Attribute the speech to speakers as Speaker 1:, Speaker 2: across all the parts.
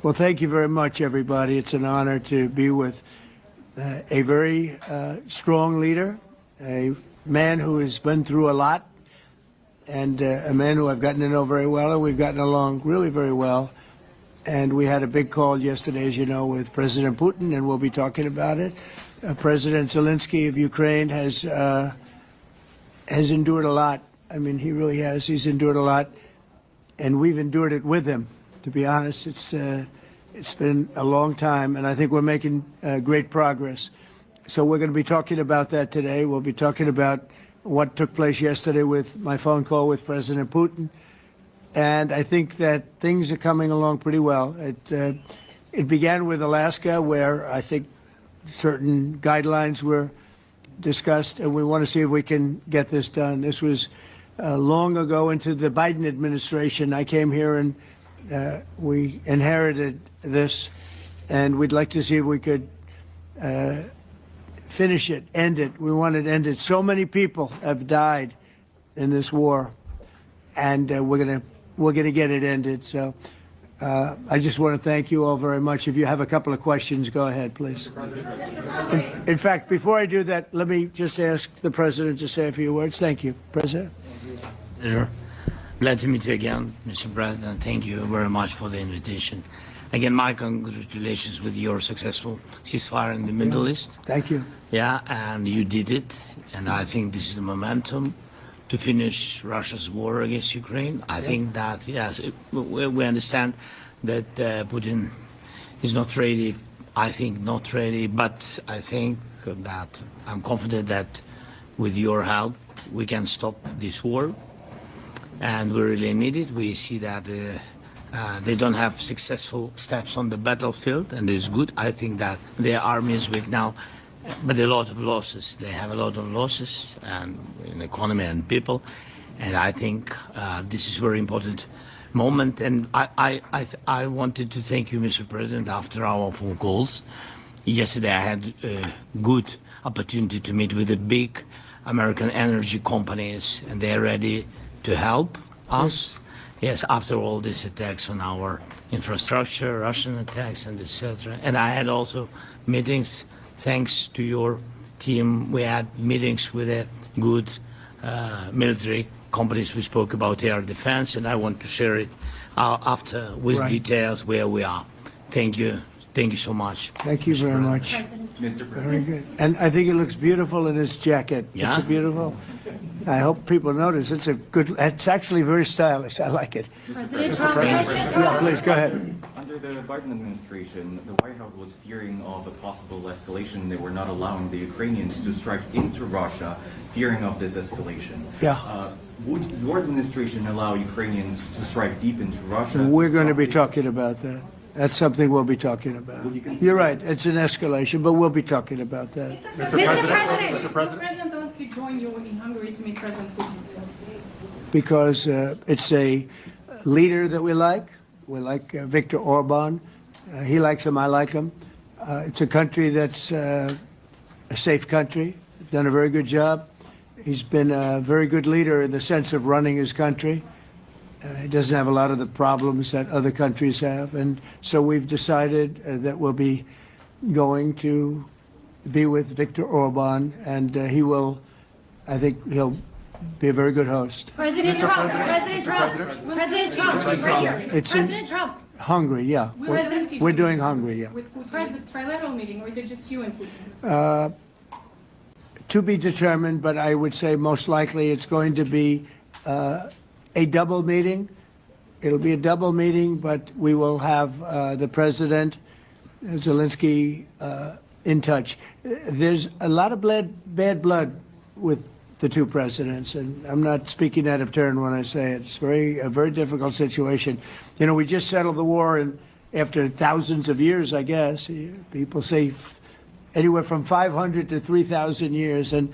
Speaker 1: Well, thank you very much, everybody. It's an honor to be with a very strong leader, a man who has been through a lot, and a man who I've gotten to know very well, and we've gotten along really very well. And we had a big call yesterday, as you know, with President Putin, and we'll be talking about it. President Zelenskyy of Ukraine has endured a lot. I mean, he really has. He's endured a lot, and we've endured it with him. To be honest, it's been a long time, and I think we're making great progress. So we're going to be talking about that today. We'll be talking about what took place yesterday with my phone call with President Putin, and I think that things are coming along pretty well. It began with Alaska, where I think certain guidelines were discussed, and we want to see if we can get this done. This was long ago into the Biden administration. I came here and we inherited this, and we'd like to see if we could finish it, end it. We want it ended. So many people have died in this war, and we're gonna get it ended. So I just want to thank you all very much. If you have a couple of questions, go ahead, please. In fact, before I do that, let me just ask the President to say a few words. Thank you, President.
Speaker 2: Pleasure. Glad to meet you again, Mr. President. Thank you very much for the invitation. Again, my congratulations with your successful ceasefire in the Middle East.
Speaker 1: Thank you.
Speaker 2: Yeah, and you did it. And I think this is the momentum to finish Russia's war against Ukraine. I think that, yes, we understand that Putin is not ready. I think not ready, but I think that I'm confident that with your help, we can stop this war. And we really need it. We see that they don't have successful steps on the battlefield, and it's good. I think that their army is weak now, but a lot of losses. They have a lot of losses and in economy and people, and I think this is a very important moment. And I wanted to thank you, Mr. President, after our phone calls. Yesterday I had a good opportunity to meet with the big American energy companies, and they're ready to help us. Yes, after all these attacks on our infrastructure, Russian attacks, and etc. And I had also meetings, thanks to your team. We had meetings with a good military companies. We spoke about air defense, and I want to share it after with details where we are. Thank you. Thank you so much.
Speaker 1: Thank you very much.
Speaker 3: Mr. President.
Speaker 1: Very good. And I think it looks beautiful in his jacket.
Speaker 2: Yeah?
Speaker 1: It's beautiful. I hope people notice. It's a good, it's actually very stylish. I like it.
Speaker 4: President Trump.
Speaker 1: Yeah, please, go ahead.
Speaker 3: Under the Biden administration, the White House was fearing of a possible escalation. They were not allowing the Ukrainians to strike into Russia, fearing of this escalation.
Speaker 1: Yeah.
Speaker 3: Would your administration allow Ukrainians to strike deep into Russia?
Speaker 1: We're going to be talking about that. That's something we'll be talking about. You're right. It's an escalation, but we'll be talking about that.
Speaker 4: Mr. President.
Speaker 5: Will President Zelenskyy join you in Hungary to meet President Putin?
Speaker 1: Because it's a leader that we like. We like Viktor Orban. He likes him. I like him. It's a country that's a safe country. Done a very good job. He's been a very good leader in the sense of running his country. He doesn't have a lot of the problems that other countries have. And so we've decided that we'll be going to be with Viktor Orban, and he will, I think he'll be a very good host.
Speaker 4: President Trump. President Trump. President Trump. Right here.
Speaker 1: It's
Speaker 4: President Trump.
Speaker 1: Hungary, yeah. We're doing Hungary, yeah.
Speaker 5: With Putin, is it a trilateral meeting, or is it just you and Putin?
Speaker 1: To be determined, but I would say most likely it's going to be a double meeting. It'll be a double meeting, but we will have the President, Zelenskyy, in touch. There's a lot of bad blood with the two presidents, and I'm not speaking out of turn when I say it. It's a very difficult situation. You know, we just settled the war, and after thousands of years, I guess. People say anywhere from 500 to 3,000 years, and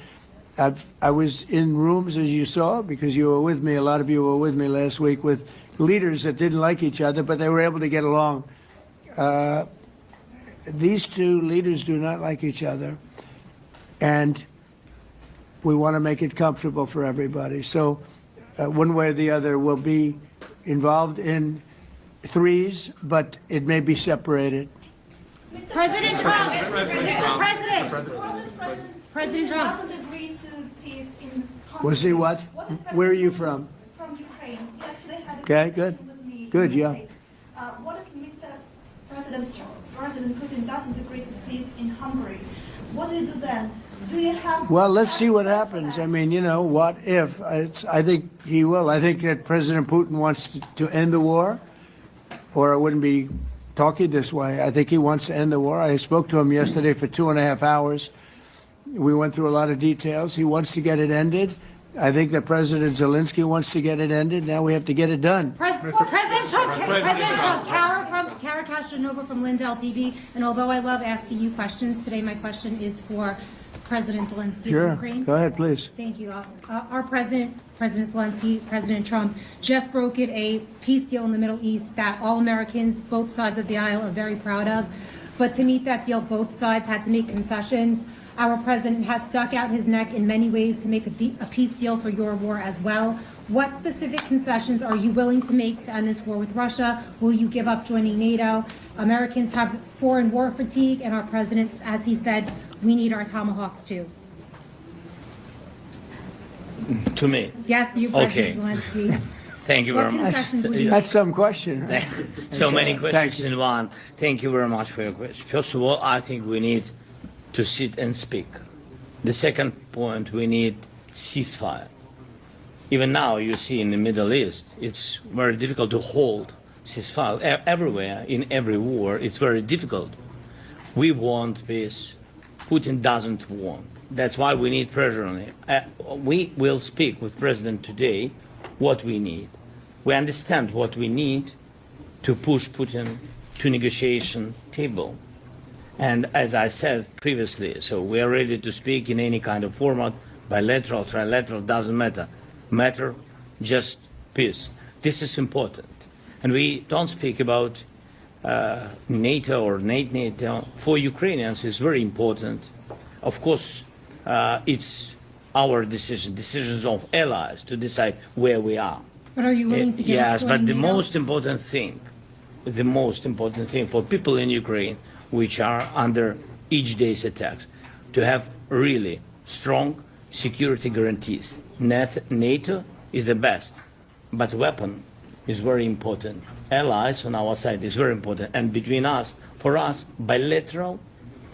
Speaker 1: I was in rooms, as you saw, because you were with me, a lot of you were with me last week, with leaders that didn't like each other, but they were able to get along. These two leaders do not like each other, and we want to make it comfortable for everybody. So one way or the other, we'll be involved in threes, but it may be separated.
Speaker 4: President Trump, Mr. President, President Trump.
Speaker 6: Doesn't agree to peace in Hungary.
Speaker 1: Was he what? Where are you from?
Speaker 6: From Ukraine. He actually had a
Speaker 1: Okay,
Speaker 6: conversation
Speaker 1: good.
Speaker 6: with me
Speaker 1: Good,
Speaker 6: in
Speaker 1: yeah.
Speaker 6: May. What if President Putin doesn't agree to peace in Hungary? What do you do then? Do you have?
Speaker 1: Well, let's see what happens. I mean, you know, what if? I think he will. I think that President Putin wants to end the war, or it wouldn't be talking this way. I think he wants to end the war. I spoke to him yesterday for 2.5 hours. We went through a lot of details. He wants to get it ended. I think that President Zelenskyy wants to get it ended. Now we have to get it done.
Speaker 4: President Trump, Kara Castronova from Diya TV. And although I love asking you questions, today my question is for President Zelenskyy of
Speaker 1: Sure.
Speaker 4: Ukraine.
Speaker 1: Go ahead, please.
Speaker 4: Thank you. Our President Zelenskyy, President Trump, just brokered a peace deal in the Middle East that all Americans, both sides of the aisle, are very proud of. But to meet that deal, both sides had to make concessions. Our president has stuck out his neck in many ways to make a peace deal for your war as well. What specific concessions are you willing to make to end this war with Russia? Will you give up joining NATO? Americans have foreign war fatigue, and our president, as he said, we need our tomahawks too.
Speaker 2: To me.
Speaker 4: Yes, you,
Speaker 2: Okay.
Speaker 4: President Zelenskyy.
Speaker 2: Thank you
Speaker 4: What
Speaker 2: very much.
Speaker 4: concessions will you
Speaker 1: That's some question. Right?
Speaker 2: So many
Speaker 1: Thank
Speaker 2: questions
Speaker 1: you.
Speaker 2: in one. Thank you very much for your question. First of all, I think we need to sit and speak. The second point, we need ceasefire. Even now, you see in the Middle East, it's very difficult to hold ceasefire. Everywhere, in every war, it's very difficult. We want peace. Putin doesn't want. That's why we need pressure on him. We will speak with President today what we need. We understand what we need to push Putin to negotiation table. And as I said previously, so we are ready to speak in any kind of format, bilateral, trilateral, doesn't matter. Matter just peace. This is important. And we don't speak about NATO or NATO. For Ukrainians, it's very important. Of course, it's our decision, decisions of allies to decide where we are.
Speaker 4: But are you willing to give
Speaker 2: Yes,
Speaker 4: up
Speaker 2: but
Speaker 4: joining
Speaker 2: the
Speaker 4: NATO?
Speaker 2: most important thing for people in Ukraine, which are under each day's attacks, to have really strong security guarantees. NATO is the best, but weapon is very important. Allies on our side is very important. And between us, for us, bilateral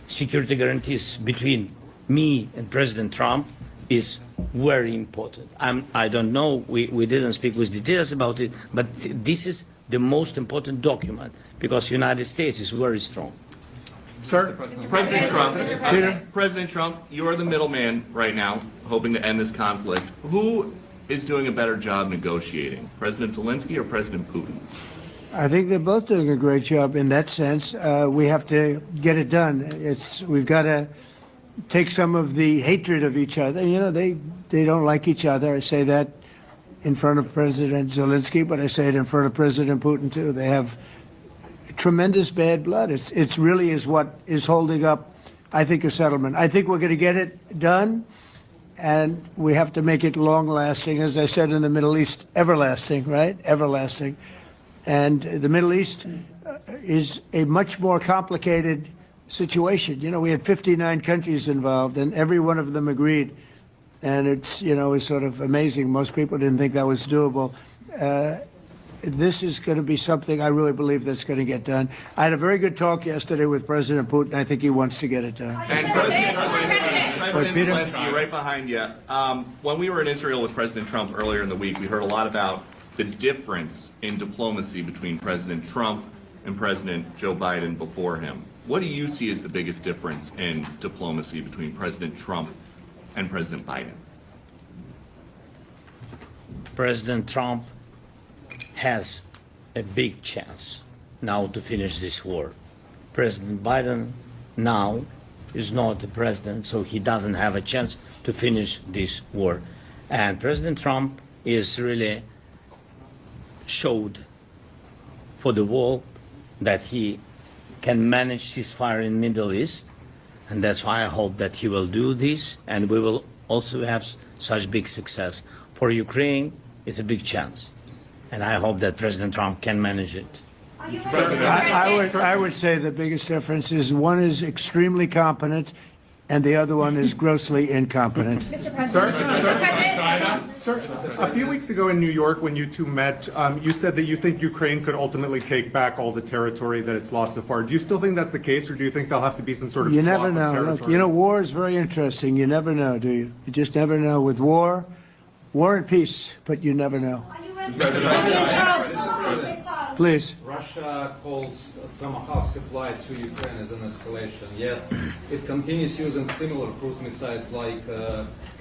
Speaker 2: security guarantees between me and President Trump is very important. I don't know, we didn't speak with details about it, but this is the most important document because the United States is very strong.
Speaker 7: Sir, President Trump, you are the middleman right now, hoping to end this conflict. Who is doing a better job negotiating, President Zelenskyy or President Putin?
Speaker 1: I think they're both doing a great job in that sense. We have to get it done. We've got to take some of the hatred of each other. You know, they don't like each other. I say that in front of President Zelenskyy, but I say it in front of President Putin too. They have tremendous bad blood. It's really is what is holding up, I think, a settlement. I think we're going to get it done, and we have to make it long-lasting. As I said in the Middle East, everlasting, right? Everlasting. And the Middle East is a much more complicated situation. You know, we had 59 countries involved, and every one of them agreed. And it's, you know, it's sort of amazing. Most people didn't think that was doable. This is going to be something I really believe that's going to get done. I had a very good talk yesterday with President Putin. I think he wants to get it done.
Speaker 7: And President Zelenskyy, right behind you. When we were in Israel with President Trump earlier in the week, we heard a lot about the difference in diplomacy between President Trump and President Joe Biden before him. What do you see as the biggest difference in diplomacy between President Trump and President Biden?
Speaker 2: President Trump has a big chance now to finish this war. President Biden now is not the president, so he doesn't have a chance to finish this war. And President Trump is really showed for the world that he can manage ceasefire in Middle East, and that's why I hope that he will do this, and we will also have such big success. For Ukraine, it's a big chance, and I hope that President Trump can manage it.
Speaker 6: Are you ready?
Speaker 1: I would say the biggest difference is one is extremely competent and the other one is grossly incompetent.
Speaker 4: Mr. President. Mr. President.
Speaker 8: Sir, a few weeks ago in New York, when you two met, you said that you think Ukraine could ultimately take back all the territory that it's lost so far. Do you still think that's the case, or do you think there'll have to be some sort of
Speaker 1: You
Speaker 8: swap
Speaker 1: never
Speaker 8: of
Speaker 1: know. Look,
Speaker 8: territories?
Speaker 1: you know, war is very interesting. You never know, do you? You just never know. With war and peace, but you never know.
Speaker 6: Are you ready? President Trump, missile.
Speaker 1: Please.
Speaker 9: Russia calls Tomahawk supply to Ukraine as an escalation, yet it continues using similar cruise missiles like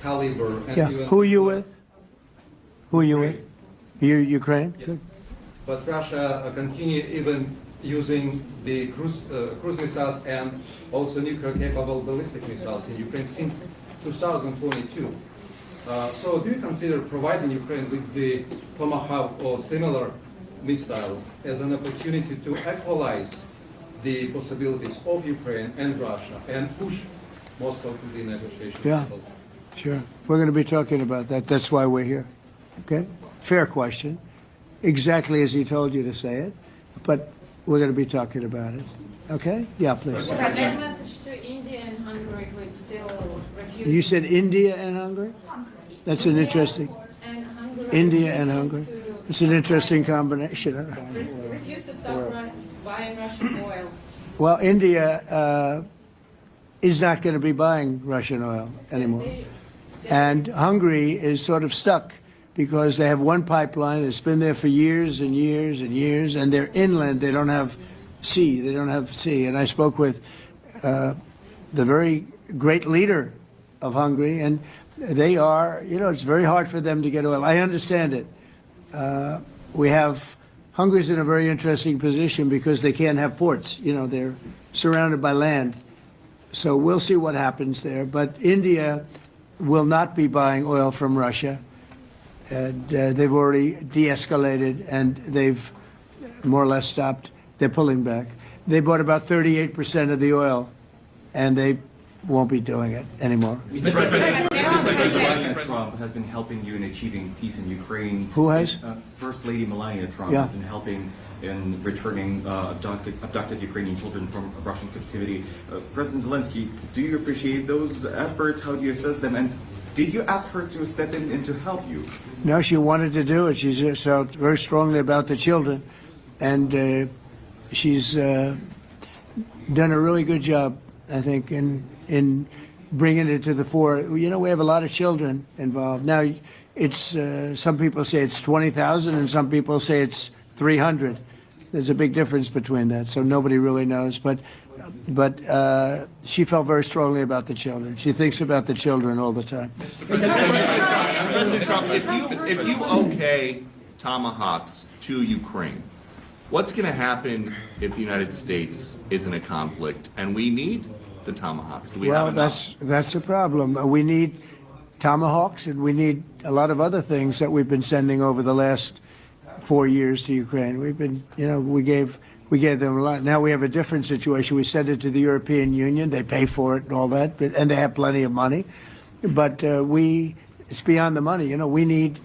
Speaker 9: Caliber and
Speaker 1: Yeah.
Speaker 9: even...
Speaker 1: Who are you with? Who are you with? You Ukraine?
Speaker 9: Yeah.
Speaker 1: Good.
Speaker 9: But Russia continue even using the cruise missiles and also nuclear-capable ballistic missiles in Ukraine since 2022. So do you consider providing Ukraine with the Tomahawk or similar missiles as an opportunity to equalize the possibilities of Ukraine and Russia and push Moscow to the negotiation
Speaker 1: Yeah.
Speaker 9: table?
Speaker 1: Sure. We're going to be talking about that. That's why we're here. Okay? Fair question. Exactly as he told you to say it. But we're going to be talking about it. Okay? Yeah, please.
Speaker 10: There's a message to India and Hungary who is still refusing.
Speaker 1: You said India and Hungary? That's an interesting.
Speaker 10: And Hungary
Speaker 1: India and Hungary. It's an interesting combination.
Speaker 10: refuse to stop buying Russian oil.
Speaker 1: Well, India is not going to be buying Russian oil anymore. And Hungary is sort of stuck because they have one pipeline that's been there for years and years and years, and they're inland. They don't have sea. They don't have sea. And I spoke with the very great leader of Hungary, and they are, you know, it's very hard for them to get oil. I understand it. Hungary's in a very interesting position because they can't have ports. You know, they're surrounded by land. So we'll see what happens there. But India will not be buying oil from Russia. And they've already de-escalated and they've more or less stopped. They're pulling back. They bought about 38% of the oil, and they won't be doing it anymore.
Speaker 3: President Trump has been helping you in achieving peace in Ukraine.
Speaker 1: Who has?
Speaker 3: First Lady Melania Trump
Speaker 1: Yeah.
Speaker 3: has been helping in returning abducted Ukrainian children from Russian captivity. President Zelenskyy, do you appreciate those efforts? How do you assess them? And did you ask her to step in and to help you?
Speaker 1: No, she wanted to do it. She's felt very strongly about the children, and she's done a really good job, I think, in bringing it to the fore. You know, we have a lot of children involved. Now, it's some people say it's 20,000 and some people say it's 300. There's a big difference between that, so nobody really knows. But she felt very strongly about the children. She thinks about the children all the time.
Speaker 7: President Trump, if you okay Tomahawks to Ukraine, what's going to happen if the United States is in a conflict and we need the Tomahawks? Do we
Speaker 1: Well,
Speaker 7: have enough?
Speaker 1: that's a problem. We need Tomahawks, and we need a lot of other things that we've been sending over the last 4 years to Ukraine. We've been, you know, we gave them a lot. Now we have a different situation. We send it to the European Union. They pay for it and all that, and they have plenty of money. But it's beyond the money. You know, we need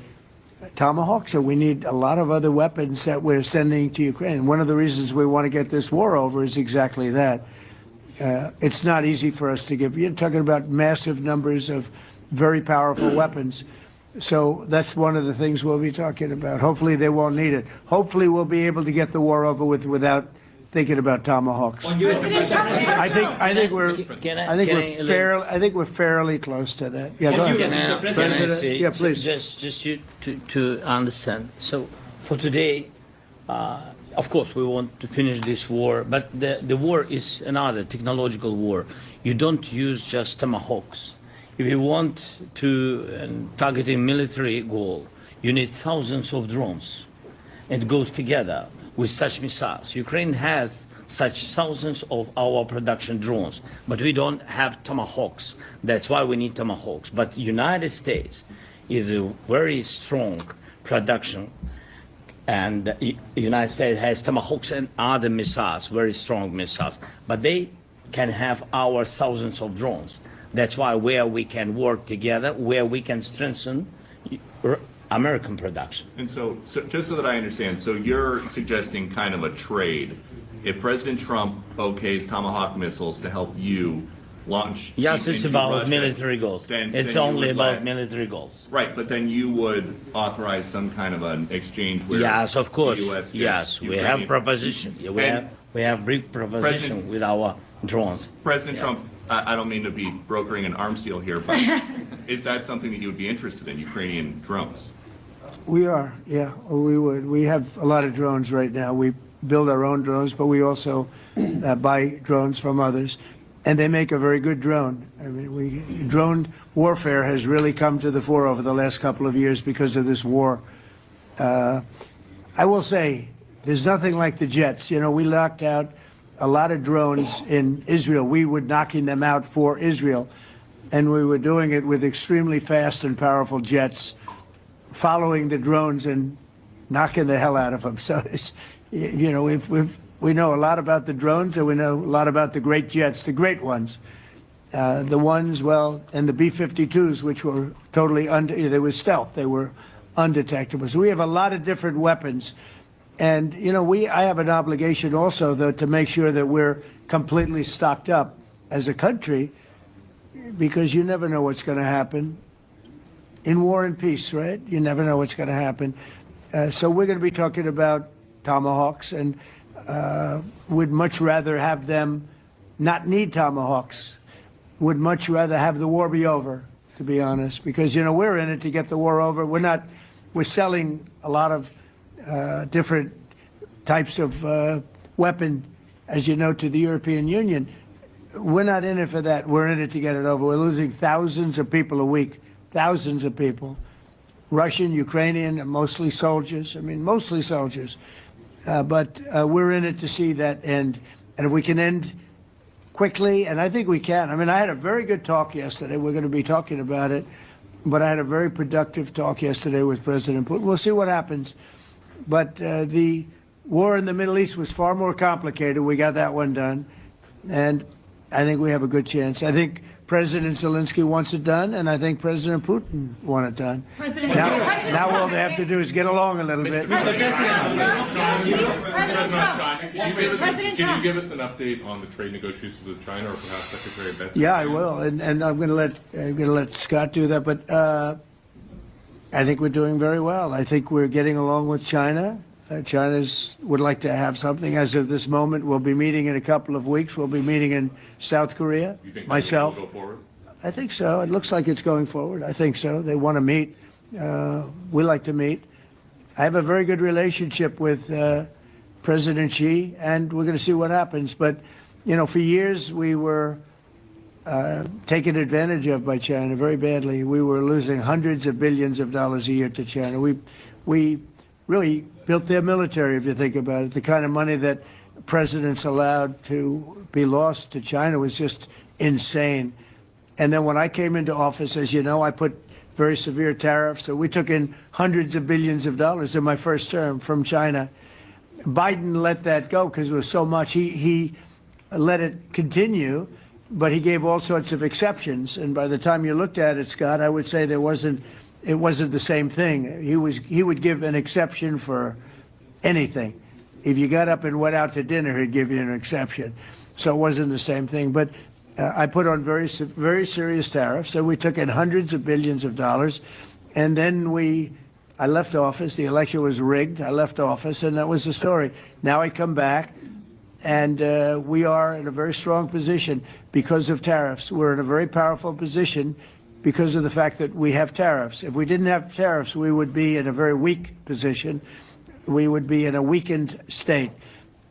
Speaker 1: Tomahawks, or we need a lot of other weapons that we're sending to Ukraine. One of the reasons we want to get this war over is exactly that. It's not easy for us to give. You're talking about massive numbers of very powerful weapons. So that's one of the things we'll be talking about. Hopefully they won't need it. Hopefully we'll be able to get the war over with without thinking about Tomahawks. I think we're fairly close to that. Yeah, go ahead.
Speaker 2: Can I say,
Speaker 1: Yeah, please.
Speaker 2: just to understand. So for today, of course, we want to finish this war, but the war is another technological war. You don't use just Tomahawks. If you want to target a military goal, you need thousands of drones. It goes together with such missiles. Ukraine has such thousands of our production drones, but we don't have Tomahawks. That's why we need Tomahawks. But United States is a very strong production, and the United States has Tomahawks and other missiles, very strong missiles, but they can have our thousands of drones. That's why where we can work together, where we can strengthen American production.
Speaker 7: And so just so that I understand, so you're suggesting kind of a trade. If President Trump okays Tomahawk missiles to help you launch
Speaker 2: Yes,
Speaker 7: deep
Speaker 2: it's
Speaker 7: into
Speaker 2: about
Speaker 7: Russia,
Speaker 2: military goals.
Speaker 7: then
Speaker 2: It's
Speaker 7: you
Speaker 2: only
Speaker 7: would
Speaker 2: about
Speaker 7: let-
Speaker 2: military goals.
Speaker 7: Right, but then you would authorize some kind of an exchange where
Speaker 2: Yes, of course.
Speaker 7: the US gets
Speaker 2: Yes, we have
Speaker 7: Ukrainian-
Speaker 2: proposition. Yeah,
Speaker 7: And
Speaker 2: we have big proposition
Speaker 7: President-
Speaker 2: with our drones.
Speaker 7: President
Speaker 2: Yeah.
Speaker 7: Trump, I don't mean to be brokering an arms deal here, but is that something that you would be interested in, Ukrainian drones?
Speaker 1: We are, yeah, we would. We have a lot of drones right now. We build our own drones, but we also buy drones from others, and they make a very good drone. I mean, drone warfare has really come to the fore over the last couple of years because of this war. I will say, there's nothing like the jets. You know, we knocked out a lot of drones in Israel. We were knocking them out for Israel, and we were doing it with extremely fast and powerful jets, following the drones and knocking the hell out of them. So, it's, you know, we know a lot about the drones, and we know a lot about the great jets, the great ones. The ones, well, and the B-52s, which were totally they were stealth. They were undetectable. So we have a lot of different weapons. And, you know, I have an obligation also, though, to make sure that we're completely stocked up as a country, because you never know what's going to happen. In war and peace, right? You never know what's going to happen. So we're going to be talking about Tomahawks, and would much rather have them not need Tomahawks. Would much rather have the war be over, to be honest, because, you know, we're in it to get the war over. We're selling a lot of different types of weapon, as you know, to the European Union. We're not in it for that. We're in it to get it over. We're losing thousands of people a week, thousands of people, Russian, Ukrainian, mostly soldiers. I mean, mostly soldiers. But we're in it to see that end. And if we can end quickly, and I think we can. I mean, I had a very good talk yesterday. We're going to be talking about it. But I had a very productive talk yesterday with President Putin. We'll see what happens. But the war in the Middle East was far more complicated. We got that one done. And I think we have a good chance. I think President Zelenskyy wants it done, and I think President Putin wants it done. Now all they have to do is get along a little bit.
Speaker 11: Can you give us an update on the trade negotiations with China, or perhaps Secretary of Defense?
Speaker 1: Yeah, I will, and I'm going to let Scott do that. But I think we're doing very well. I think we're getting along with China. China would like to have something. As of this moment, we'll be meeting in a couple of weeks. We'll be meeting in South Korea.
Speaker 11: You think
Speaker 1: myself.
Speaker 11: will go forward?
Speaker 1: I think so. It looks like it's going forward. I think so. They want to meet. We like to meet. I have a very good relationship with President Xi, and we're going to see what happens. But, you know, for years we were taken advantage of by China very badly. We were losing hundreds of billions of dollars a year to China. We really built their military, if you think about it. The kind of money that presidents allowed to be lost to China was just insane. And then when I came into office, as you know, I put very severe tariffs. So we took in hundreds of billions of dollars in my first term from China. Biden let that go because it was so much. He let it continue, but he gave all sorts of exceptions. And by the time you looked at it, Scott, I would say it wasn't the same thing. He would give an exception for anything. If you got up and went out to dinner, he'd give you an exception. So it wasn't the same thing. But I put on very serious tariffs. So we took in hundreds of billions of dollars. And then I left office. The election was rigged. I left office, and that was the story. Now I come back, and we are in a very strong position because of tariffs. We're in a very powerful position because of the fact that we have tariffs. If we didn't have tariffs, we would be in a very weak position. We would be in a weakened state.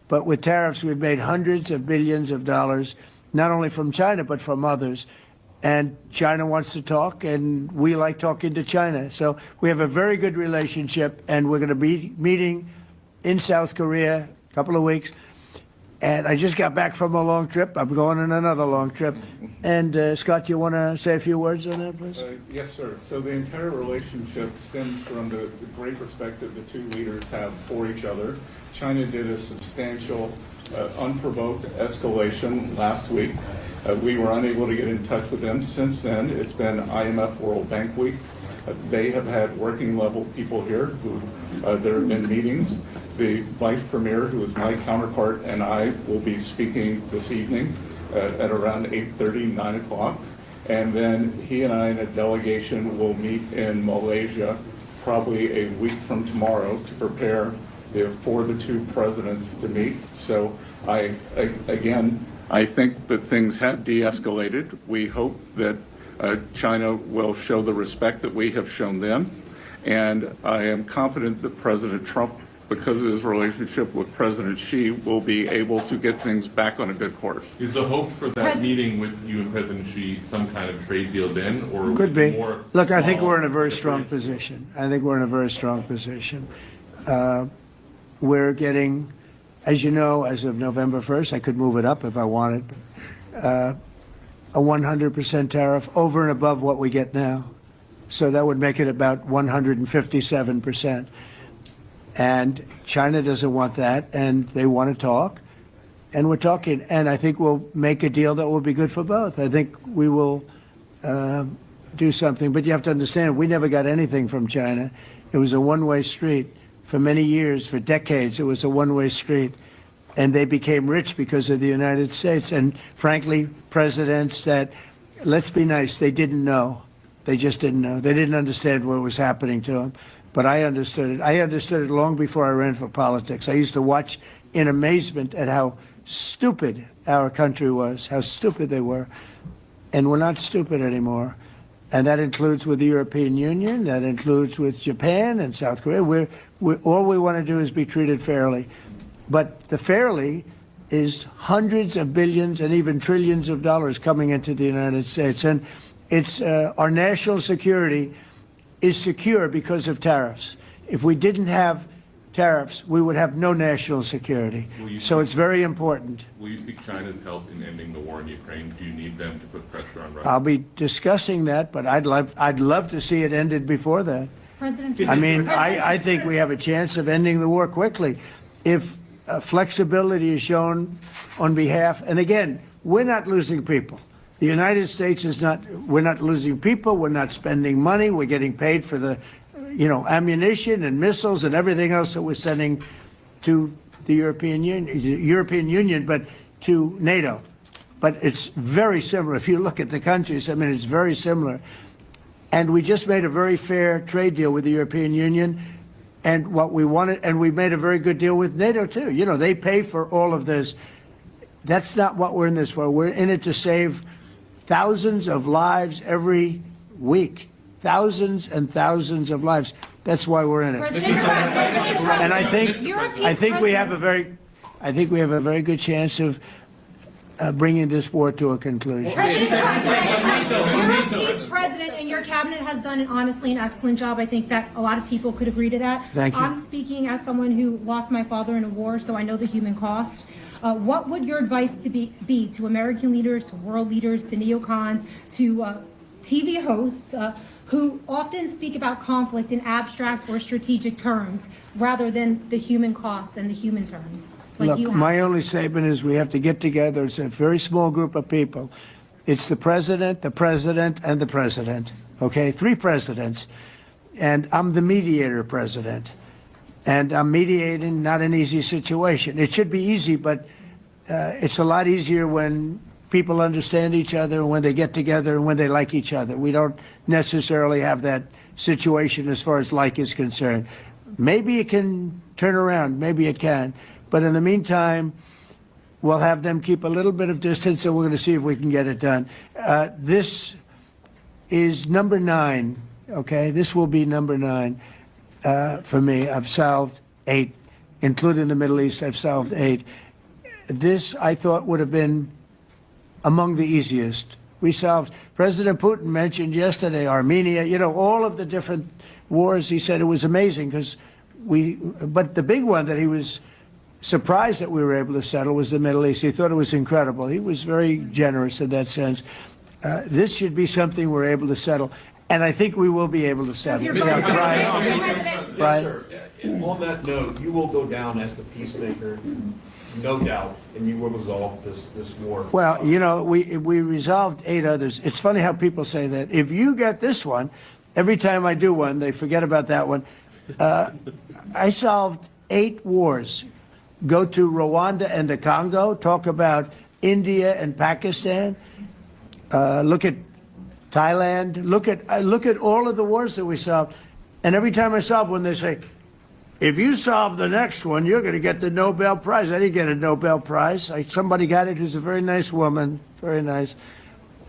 Speaker 1: But with tariffs, we've made hundreds of billions of dollars, not only from China, but from others. And China wants to talk, and we like talking to China. So we have a very good relationship, and we're going to be meeting in South Korea a couple of weeks. And I just got back from a long trip. I'm going on another long trip. And Scott, you want to say a few words on that, please?
Speaker 11: Yes, sir. So the entire relationship stems from the great respect that the two leaders have for each other. China did a substantial, unprovoked escalation last week. We were unable to get in touch with them. Since then, it's been IMF World Bank Week. They have had working level people here who, there have been meetings. The vice premier, who is my counterpart, and I will be speaking this evening at around 8:30, 9 o'clock. And then he and I and a delegation will meet in Malaysia probably a week from tomorrow to prepare for the two presidents to meet. So I think that things have de-escalated. We hope that China will show the respect that we have shown them. And I am confident that President Trump, because of his relationship with President Xi, will be able to get things back on a good course.
Speaker 12: Is the hope for that meeting with you and President Xi some kind of trade deal then, or
Speaker 1: Could be.
Speaker 12: more?
Speaker 1: Look, I think
Speaker 12: small
Speaker 1: we're in a very strong position. I think we're in a very strong position. We're getting, as you know, as of November 1st, I could move it up if I wanted, a 100% tariff over and above what we get now. So that would make it about 157%. And China doesn't want that, and they want to talk, and we're talking. And I think we'll make a deal that will be good for both. I think we will do something. But you have to understand, we never got anything from China. It was a one-way street. For many years, for decades, it was a one-way street. And they became rich because of the United States. And frankly, presidents that, let's be nice, they didn't know. They just didn't know. They didn't understand what was happening to them. But I understood it. I understood it long before I ran for politics. I used to watch in amazement at how stupid our country was, how stupid they were. And we're not stupid anymore. And that includes with the European Union, that includes with Japan and South Korea. All we want to do is be treated fairly. But the fairly is hundreds of billions and even trillions of dollars coming into the United States. And it's our national security is secure because of tariffs. If we didn't have tariffs, we would have no national security. So it's very important.
Speaker 12: Will you seek China's help in ending the war in Ukraine? Do you need them to put pressure on Russia?
Speaker 1: I'll be discussing that, but I'd love to see it ended before that.
Speaker 4: President
Speaker 1: I mean, I think we have a chance of ending the war quickly if flexibility is shown on behalf. And again, we're not losing people. The United States is not. We're not losing people. We're not spending money. We're getting paid for the, ammunition and missiles and everything else that we're sending to the European Union, but to NATO. But it's very similar. If you look at the countries, I mean, it's very similar. And we just made a very fair trade deal with the European Union. And what we wanted, and we made a very good deal with NATO too. They pay for all of this. That's not what we're in this for. We're in it to save thousands of lives every week. Thousands and thousands of lives. That's why we're in it. And I think we have a very good chance of bringing this war to a conclusion.
Speaker 4: You're a peace president, and your cabinet has done honestly an excellent job. I think that a lot of people could agree to that.
Speaker 1: Thank you.
Speaker 4: I'm speaking as someone who lost my father in a war, so I know the human cost. What would your advice be to American leaders, to world leaders, to neocons, to TV hosts who often speak about conflict in abstract or strategic terms rather than the human cost and the human terms?
Speaker 1: Look, my only statement is we have to get together. It's a very small group of people. It's the president, and the president. Okay, 3 presidents. And I'm the mediator president. And I'm mediating not an easy situation. It should be easy, but it's a lot easier when people understand each other, when they get together, and when they like each other. We don't necessarily have that situation as far as like is concerned. Maybe it can turn around. Maybe it can. But in the meantime, we'll have them keep a little bit of distance, and we're going to see if we can get it done. This is number 9, okay? This will be number 9 for me. I've solved 8, including the Middle East. I've solved 8. This, I thought, would have been among the easiest. We solved, President Putin mentioned yesterday Armenia, all of the different wars. He said it was amazing but the big one that he was surprised that we were able to settle was the Middle East. He thought it was incredible. He was very generous in that sense. This should be something we're able to settle, and I think we will be able to settle.
Speaker 13: Yes, sir. On that note, you will go down as the peacemaker, no doubt, and you will resolve this war.
Speaker 1: Well, we resolved 8 others. It's funny how people say that. If you get this one, every time I do one, they forget about that one. I solved 8 wars. Go to Rwanda and the Congo, talk about India and Pakistan, look at Thailand, look at all of the wars that we solved. And every time I solve one, they say, if you solve the next one, you're going to get the Nobel Prize. I didn't get a Nobel Prize. Somebody got it who's a very nice woman, very nice.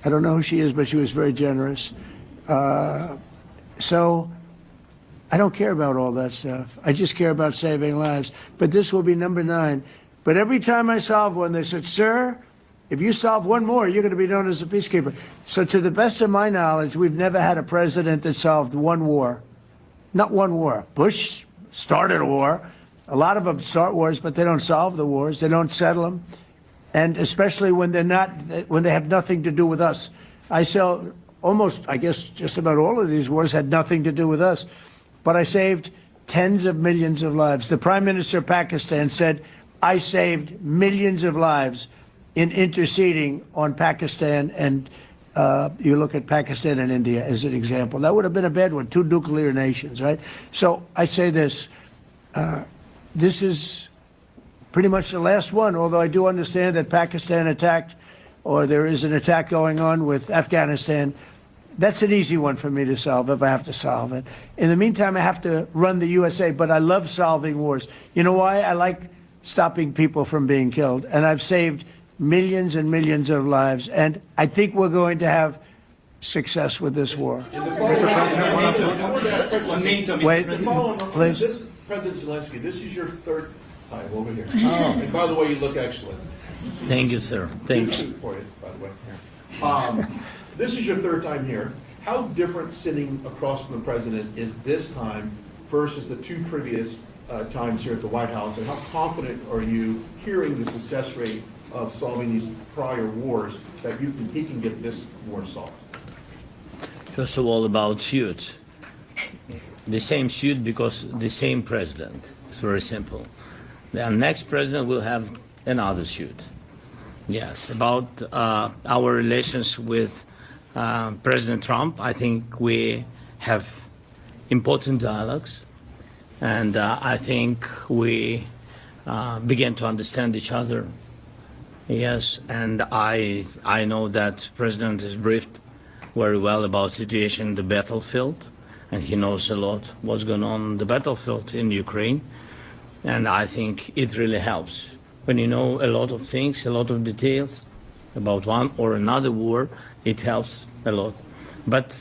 Speaker 1: I don't know who she is, but she was very generous. So I don't care about all that stuff. I just care about saving lives. But this will be number 9. But every time I solve one, they said, sir, if you solve one more, you're going to be known as a peacekeeper. So to the best of my knowledge, we've never had a president that solved one war. Not one war. Bush started a war. A lot of them start wars, but they don't solve the wars. They don't settle them. And especially when they have nothing to do with us. I saw almost, I guess, just about all of these wars had nothing to do with us. But I saved tens of millions of lives. The Prime Minister of Pakistan said, I saved millions of lives in interceding on Pakistan, and you look at Pakistan and India as an example. That would have been a bad one, 2 nuclear nations, right? So I say this, this is pretty much the last one, although I do understand that Pakistan attacked, or there is an attack going on with Afghanistan. That's an easy one for me to solve if I have to solve it. In the meantime, I have to run the USA, but I love solving wars. You know why? I like stopping people from being killed, and I've saved millions and millions of lives, and I think we're going to have success with this war. Wait, please.
Speaker 13: This, President Zelenskyy, this is your 3rd time over here. And by the way, you look excellent.
Speaker 2: Thank you, sir. Thank you.
Speaker 13: For you, by the way. This is your 3rd time here. How different sitting across from the president is this time versus the 2 previous times here at the White House, and how confident are you hearing the success rate of solving these prior wars that he can get this war solved?
Speaker 2: First of all, about suit. The same suit because the same president. It's very simple. The next president will have another suit. Yes, about our relations with President Trump, I think we have important dialogues, and I think we begin to understand each other. Yes, and I know that President is briefed very well about the situation in the battlefield, and he knows a lot what's going on the battlefield in Ukraine, and I think it really helps. When you know a lot of things, a lot of details about one or another war, it helps a lot. But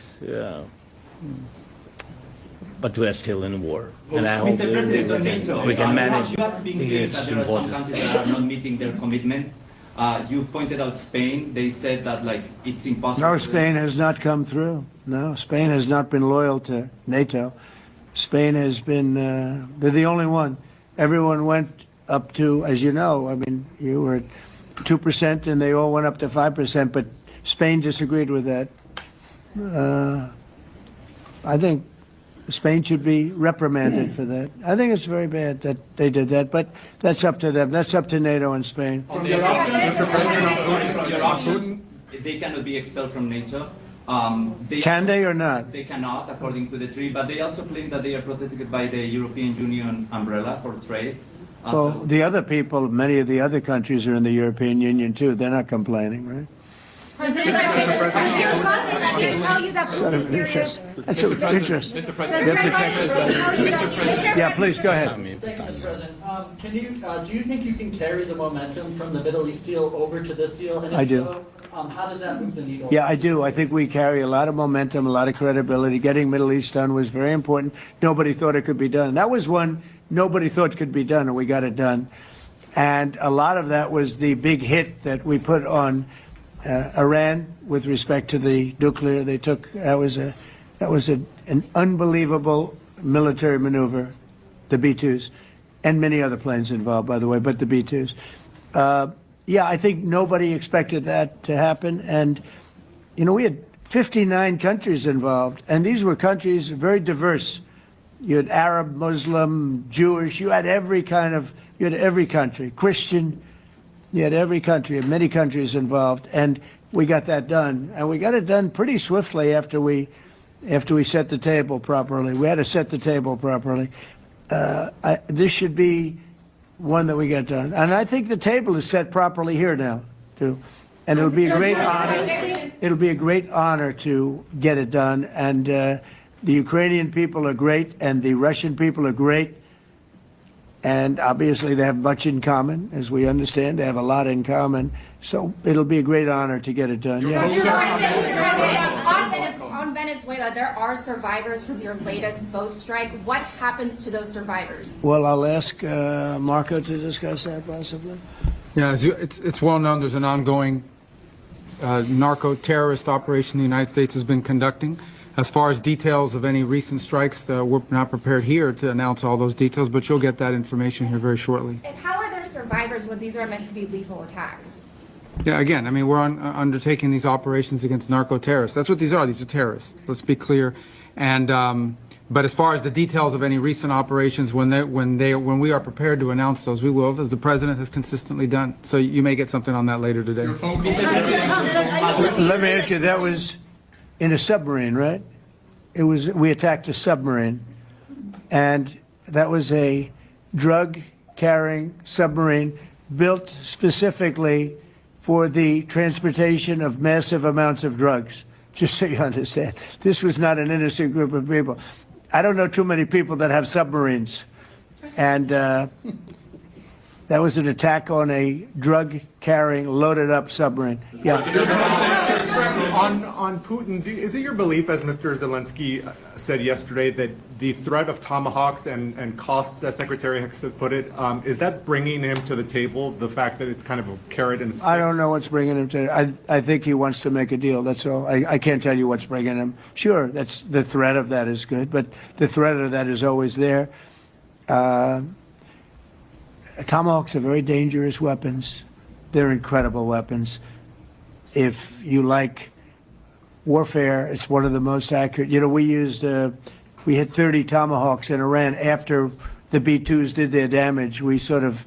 Speaker 2: we are still in war, and I hope we can manage.
Speaker 14: I think it's important. There are some countries that are not meeting their commitment. You pointed out Spain. They said that it's impossible.
Speaker 1: No, Spain has not come through. No, Spain has not been loyal to NATO. Spain has been, they're the only one. Everyone went up to, as you know, I mean, you were at 2% and they all went up to 5%, but Spain disagreed with that. I think Spain should be reprimanded for that. I think it's very bad that they did that, but that's up to them. That's up to NATO and Spain.
Speaker 14: They cannot be expelled from NATO.
Speaker 1: Can they or not?
Speaker 14: They cannot, according to the treaty, but they also claim that they are protected by the European Union umbrella for trade.
Speaker 1: Well, the other people, many of the other countries are in the European Union too. They're not complaining, right?
Speaker 4: President, I can tell you that Putin is serious.
Speaker 1: That's of interest.
Speaker 12: Mr.
Speaker 1: They're
Speaker 12: President.
Speaker 1: protected. Yeah, please go ahead.
Speaker 15: Thank you, Mr. President. Do you think you can carry the momentum from the Middle East deal over to this deal? And if
Speaker 1: I do.
Speaker 15: So, how does that move the needle?
Speaker 1: Yeah, I do. I think we carry a lot of momentum, a lot of credibility. Getting Middle East done was very important. Nobody thought it could be done. That was one nobody thought could be done, and we got it done. And a lot of that was the big hit that we put on Iran with respect to the nuclear. They took that was an unbelievable military maneuver, the B-2s, and many other planes involved, by the way, but the B-2s. Yeah, I think nobody expected that to happen. And, you know, we had 59 countries involved, and these were countries very diverse. You had Arab, Muslim, Jewish, you had every country, Christian, you had every country, and many countries involved, and we got that done. And we got it done pretty swiftly after we after we set the table properly. We had to set the table properly. This should be one that we get done. And I think the table is set properly here now, too. And it'll be a great honor. It'll be a great honor to get it done. And the Ukrainian people are great, and the Russian people are great. And obviously they have much in common, as we understand. They have a lot in common. So it'll be a great honor to get it done.
Speaker 16: On Venezuela, there are survivors from your latest boat strike. What happens to those survivors?
Speaker 1: Well, I'll ask Marco to discuss that possibly.
Speaker 17: Yeah, it's well known there's an ongoing narco-terrorist operation the United States has been conducting. As far as details of any recent strikes, we're not prepared here to announce all those details, but you'll get that information here very shortly.
Speaker 16: And how are there survivors when these are meant to be lethal attacks?
Speaker 17: Yeah, again, I mean, we're undertaking these operations against narco-terrorists. That's what these are. These are terrorists. Let's be clear. And but as far as the details of any recent operations, when we are prepared to announce those, we will, as the president has consistently done. So you may get something on that later today.
Speaker 1: Let me ask you, that was in a submarine, right? We attacked a submarine, and that was a drug-carrying submarine built specifically for the transportation of massive amounts of drugs, just so you understand. This was not an innocent group of people. I don't know too many people that have submarines, and that was an attack on a drug-carrying, loaded-up submarine. Yeah.
Speaker 8: On Putin, is it your belief, as Mr. Zelenskyy said yesterday, that the threat of tomahawks and costs, as Secretary Hicks put it, is that bringing him to the table, the fact that it's kind of a carrot and stick?
Speaker 1: I don't know what's bringing him to. I think he wants to make a deal. That's all. I can't tell you what's bringing him. Sure, that's the threat of that is good, but the threat of that is always there. Tomahawks are very dangerous weapons. They're incredible weapons. If you like warfare, it's one of the most accurate. You know, we hit 30 Tomahawks in Iran after the B-2s did their damage. We sort of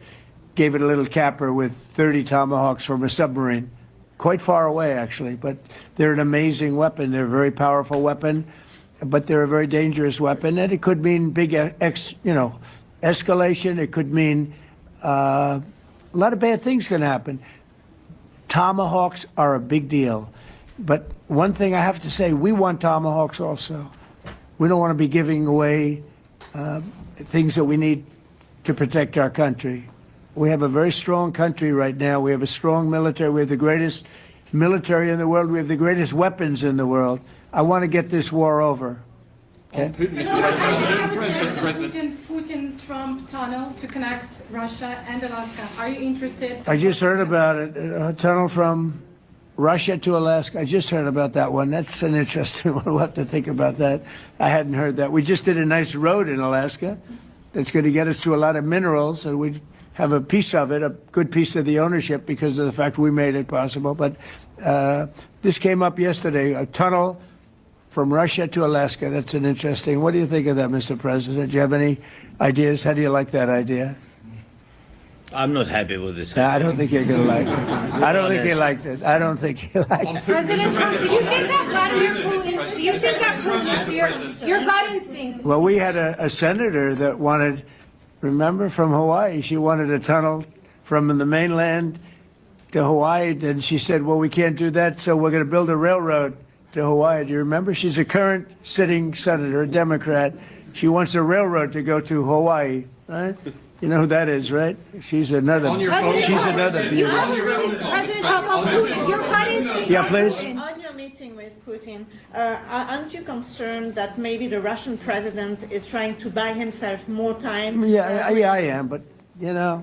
Speaker 1: gave it a little capper with 30 Tomahawks from a submarine, quite far away actually. But they're an amazing weapon. They're a very powerful weapon, but they're a very dangerous weapon. And it could mean big, escalation. It could mean a lot of bad things can happen. Tomahawks are a big deal. But one thing I have to say, we want Tomahawks also. We don't want to be giving away things that we need to protect our country. We have a very strong country right now. We have a strong military. We have the greatest military in the world. We have the greatest weapons in the world. I want to get this war over. Okay?
Speaker 5: Putin-Trump tunnel to connect Russia and Alaska. Are you interested?
Speaker 1: I just heard about it. A tunnel from Russia to Alaska. I just heard about that one. That's an interesting one. We'll have to think about that. I hadn't heard that. We just did a nice road in Alaska that's going to get us to a lot of minerals, and we have a piece of it, a good piece of the ownership because of the fact we made it possible. But this came up yesterday, a tunnel from Russia to Alaska. That's an interesting. What do you think of that, Mr. President? Do you have any ideas? How do you like that idea?
Speaker 2: I'm not happy with this.
Speaker 1: I don't think you're going to like it. I don't think he liked it. I don't think he liked it.
Speaker 4: President Trump, do you think that Vladimir Putin, do you think that Putin's your gut instinct?
Speaker 1: Well, we had a senator that wanted, remember, from Hawaii, she wanted a tunnel from the mainland to Hawaii, and she said, well, we can't do that, so we're going to build a railroad to Hawaii. Do you remember? She's a current sitting senator, a Democrat. She wants a railroad to go to Hawaii, right? You know who that is, right? She's another. She's another beauty.
Speaker 6: President Trump, on Putin, your gut instinct.
Speaker 1: Yeah, please.
Speaker 6: On your meeting with Putin, aren't you concerned that maybe the Russian president is trying to buy himself more time?
Speaker 1: Yeah, I am. But you know,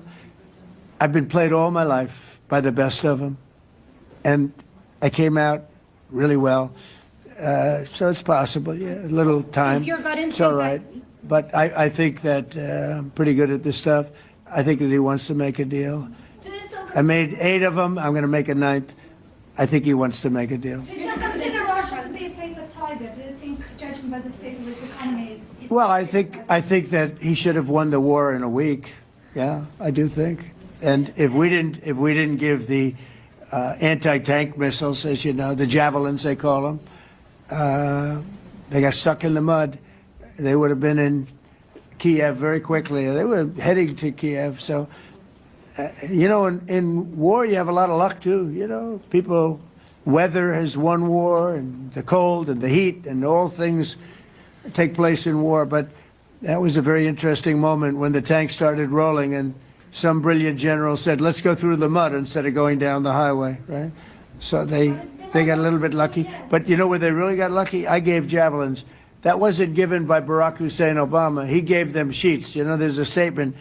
Speaker 1: I've been played all my life by the best of them, and I came out really well. So it's possible. Yeah, a little time.
Speaker 4: Is your gut
Speaker 1: It's
Speaker 4: instinct
Speaker 1: all right. But I think that I'm pretty good at this stuff. I think that he wants to make a deal. I made 8 of them. I'm going to make a 9th. I think he wants to make a deal.
Speaker 6: Do you consider Russia to be a paper tiger? Do you think, judging by the state of its economy,
Speaker 1: Well, I think that he should have won the war in a week. Yeah, I do think. And if we didn't give the anti-tank missiles, as you know, the javelins they call them, They got stuck in the mud. They would have been in Kiev very quickly. They were heading to Kiev. So, in war, you have a lot of luck too. People, weather has won war, and the cold and the heat and all things take place in war. But that was a very interesting moment when the tanks started rolling and some brilliant general said, let's go through the mud instead of going down the highway, right? So they got a little bit lucky. But where they really got lucky? I gave javelins. That wasn't given by Barack Hussein Obama. He gave them sheets. There's a statement.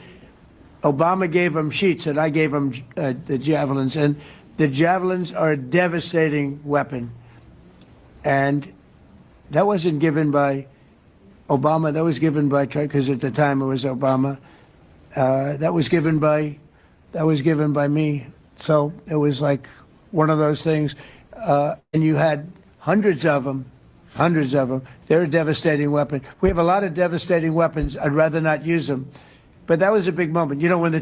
Speaker 1: Obama gave them sheets, and I gave them the javelins. And the javelins are a devastating weapon. And that wasn't given by Obama. That was given by, because at the time it was Obama. That was given by me. So it was like one of those things. And you had hundreds of them. They're a devastating weapon. We have a lot of devastating weapons. I'd rather not use them. But that was a big moment. When the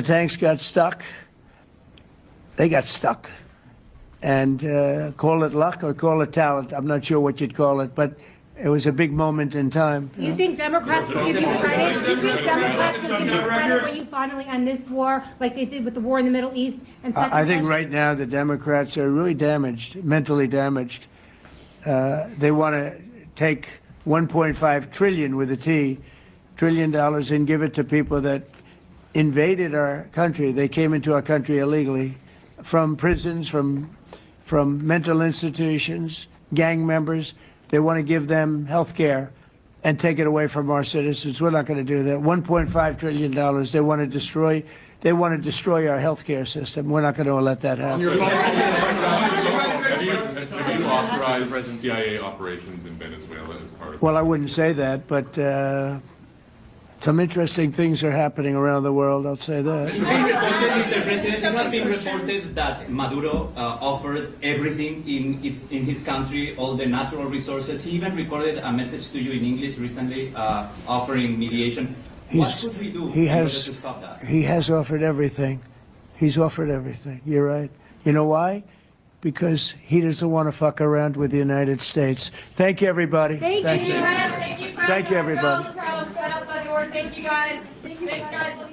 Speaker 1: tanks got stuck, they got stuck. And call it luck or call it talent. I'm not sure what you'd call it, but it was a big moment in time.
Speaker 4: Do you think Democrats can give you credit? Do you think Democrats can give you credit when you finally end this war, like they did with the war in the Middle East? And
Speaker 1: I think right now the Democrats are really damaged, mentally damaged. They want to take 1.5 trillion with a T, $1 trillion, and give it to people that invaded our country. They came into our country illegally, from prisons, from mental institutions, gang members. They want to give them health care and take it away from our citizens. We're not going to do that. $1.5 trillion. They want to destroy. They want to destroy our health care system. We're not going to let that happen.
Speaker 12: Have you authorized CIA operations in Venezuela as part of?
Speaker 1: Well, I wouldn't say that, but some interesting things are happening around the world. I'll say that.
Speaker 14: It's been reported, Mr. President, it has been reported that Maduro offered everything in his country, all the natural resources. He even recorded a message to you in English recently, offering mediation. What should we do in order to stop that?
Speaker 1: He has offered everything. He's offered everything. You're right. You know why? Because he doesn't want to fuck around with the United States. Thank you, everybody.
Speaker 4: Thank you.
Speaker 16: Thank you,
Speaker 1: Thank you, everybody.
Speaker 16: Thank you, guys. Thanks, guys.